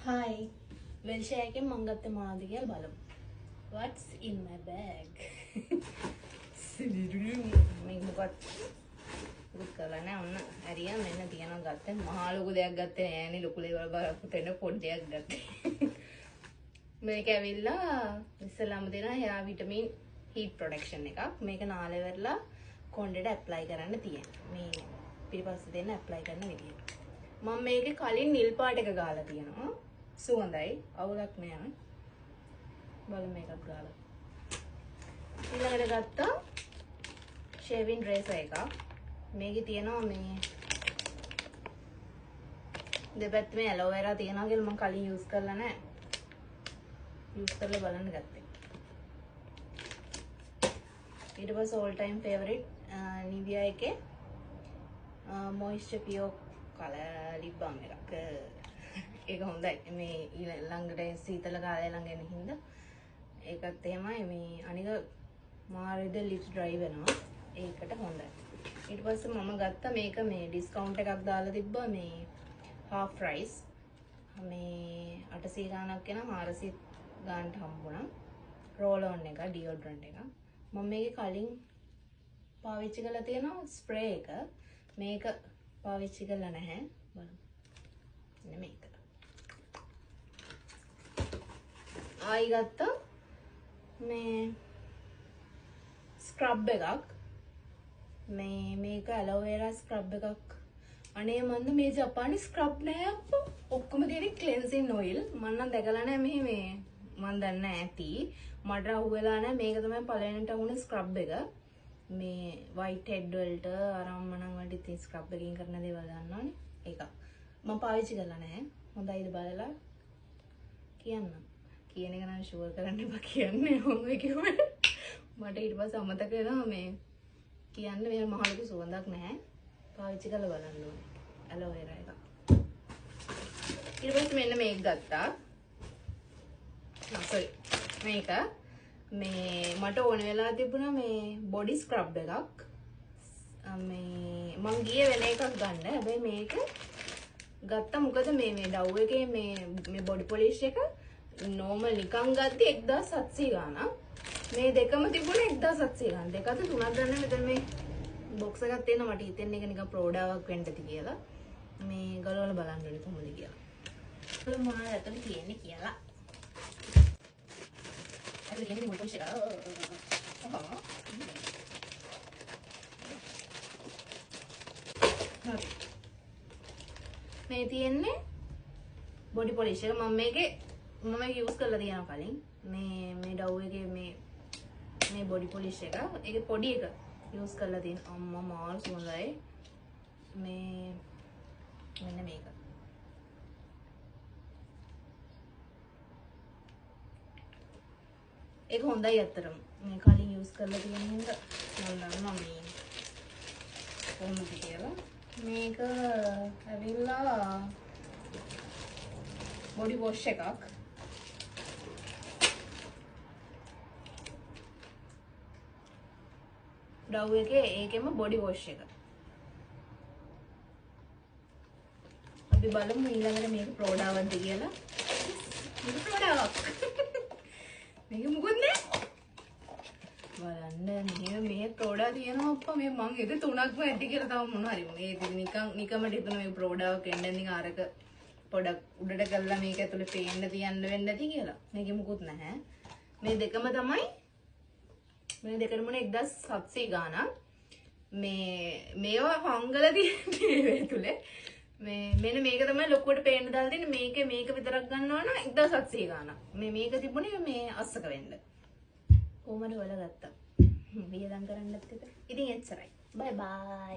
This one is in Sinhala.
Hi. Well, share ke mangatte monadı කියලා බලමු. What's in my bag? මේක මොකක්ද? දුක් කරලා නැහැ ඔන්න. හරිය මෙන්න තියනවා ගත්තේ. මහා ලොකු දෙයක් ගත්තේ නෑනේ. ලොකු දේවල් බලපුට එන පොඩි දෙයක් ගත්තේ. මේක ඇවිල්ලා ඉස්සෙල්ලාම දෙන hair vitamin heat protection එකක්. මේක නාලෙවරලා කොණ්ඩේට apply කරන්න තියෙනවා. මේ පිටිපස්සේ දෙන්න apply කරන විදිය. මම මේකේ කලින් නිල් පාට එක ගාලා තියෙනවා. සුවඳයි. අවුලක් නෑ. බලමු මේකත් ගාලා. ඊළඟට ගත්තා shaving razor එකක්. මේකේ තියෙනවා මේ දෙපැත්තේ aloe vera තියෙනවා කියලා මම කලින් use කරලා නෑ. use කරලා බලන්න ගත්තේ. ඊට පස්සේ all time favorite Nivea එකේ moisture pure color lip balm එකක්. ඒක හොඳයි. මේ ළඟට සීතල කාලය ළඟ එන හින්දා ඒකත් එහෙමයි. මේ අනික මාරේද ලිප් ඩ්‍රයි වෙනවා. ඒකට හොඳයි. ඊට පස්සේ මම ගත්තා මේක මේ ඩිස්කවුන්ට් එකක් දාලා තිබ්බා මේ half price. මේ 800 ගාණක් එන 400 ගාණට හම්බුණා. roll on එක deodorant එක. මම මේකේ කලින් පාවිච්චි කරලා තියෙනවා ස්ප්‍රේ එක. මේක පාවිච්චි කරලා නැහැ. බලමු. මෙන්න මේක. ආයි ගත්තා මේ ස්ක්‍රබ් එකක්. මේක ඇලෝ වෙරා ස්ක්‍රබ් එකක්. අනේ මන්ද මේ ජපානි ස්ක්‍රබ් නෑ අප්පා. ඔක්කොම තියෙන්නේ ක්ලෙන්සින් ඔයිල්. මම නම් දැකලා නෑ මේ මන් දන්නේ ඇති. මට අහුවෙලා නෑ මේක තමයි පළවෙනිට වුණ ස්ක්‍රබ් එක. මේ white head වලට ආරම්මණන් වලට ඉතින් ස්ක්‍රබ් එකකින් කරන දේවල් ගන්නවනේ. ඒක. මම පාවිච්චි කරලා නෑ. හොඳයිද බලලා කියන්න. කියන එක නම් ෂුවර් කරන්න එපා කියන්නේ හොඳයි කිව්වේ. මට ඊට පස්සේ අමතක වෙනවා මේ කියන්න මේ මහ ලොකු සුවඳක් නැහැ. පාවිච්චි කරලා බලන්න ඕනේ. ඇලෝ වෙරා එක. ඊට පස්සේ මෙන්න මේක ගත්තා. මේක මේ මට ඕන වෙලා තිබුණා මේ බොඩි ස්ක්‍රබ් එකක්. මේ මං ගියේ වෙන එකක් ගන්න. හැබැයි මේක ගත්තා මොකද මේ ඩව් එකේ මේ බොඩි පොලිෂ් එක normal නිකන් ගත්තේ 1700 ගාණක්. මේ දෙකම තිබුණේ 1700 ගාණ. දෙක අත තුනක් ගන්න මෙතන මේ බොක්ස් එකක් තියෙනවා. මට හිතෙන්නේ ඒක නිකන් ප්‍රෝඩාවක් වෙන්න ඇති කියලා. මේ ගලවලා බලන්න ඕනේ කොහොමද කියලා. බලමු මොනවද ඇතුලේ තියෙන්නේ කියලා. ඇතුලේ තියෙන්නේ මොකද කියලා. මේ තියෙන්නේ බොඩි පොලිෂ් එක. මම මේක යූස් කරලා තියෙනවා කලින්. මේ ඩව් එකේ මේ බොඩි පොලිෂ් එක. ඒකේ පොඩි එක යූස් කරලා තියෙන. අම්මා මාල් සුවඳයි. මෙන්න මේක. ඒක හොඳයි අත්‍තරම. මේ කලින් යූස් කරලා තියෙන හින්දා මම දන්නවා මේ කොහොමද කියලා. මේක ඇවිල්ලා බොඩි වොෂ් එකක්. ඩව් එකේ ඒකෙම බොඩි වොෂ් එක. අපි බලමු ඊළඟට මේක ප්‍රෝඩාවක්ද කියලා. මේක ප්‍රෝඩාවක්. මේක මොකද නෑ? බලන්න මේ ප්‍රෝඩා තියෙනවා අප්පා. මේ මං එද තුනක්ම ඇටි කියලා තව මොන හරි. මේ නිකමට හිතුන මේ ප්‍රෝඩාවක් එන්න ඉතින් අරක පොඩක් උඩට කරලා මේක ඇතුලේ පේන්න තියන්න වෙන්න ඇති කියලා. මේකෙ මොකුත් නැහැ. මේ දෙකම තමයි මේ දෙකම 1700 ගාණක්. මේවා හංගල තියෙන්නේ මේ ඇතුලේ. මෙන්න මේක තමයි ලොකුවට පේන්න දාලා තියෙන්නේ. මේක විතරක් ගන්නවා නම් 1700 ගාණක්. මේක තිබුණේ මේ අස්සක වෙන්න. කොහමද වල ගත්තා. වියදම් කරන්නත් එක. ඉතින් එච්චරයි. බයි බයි.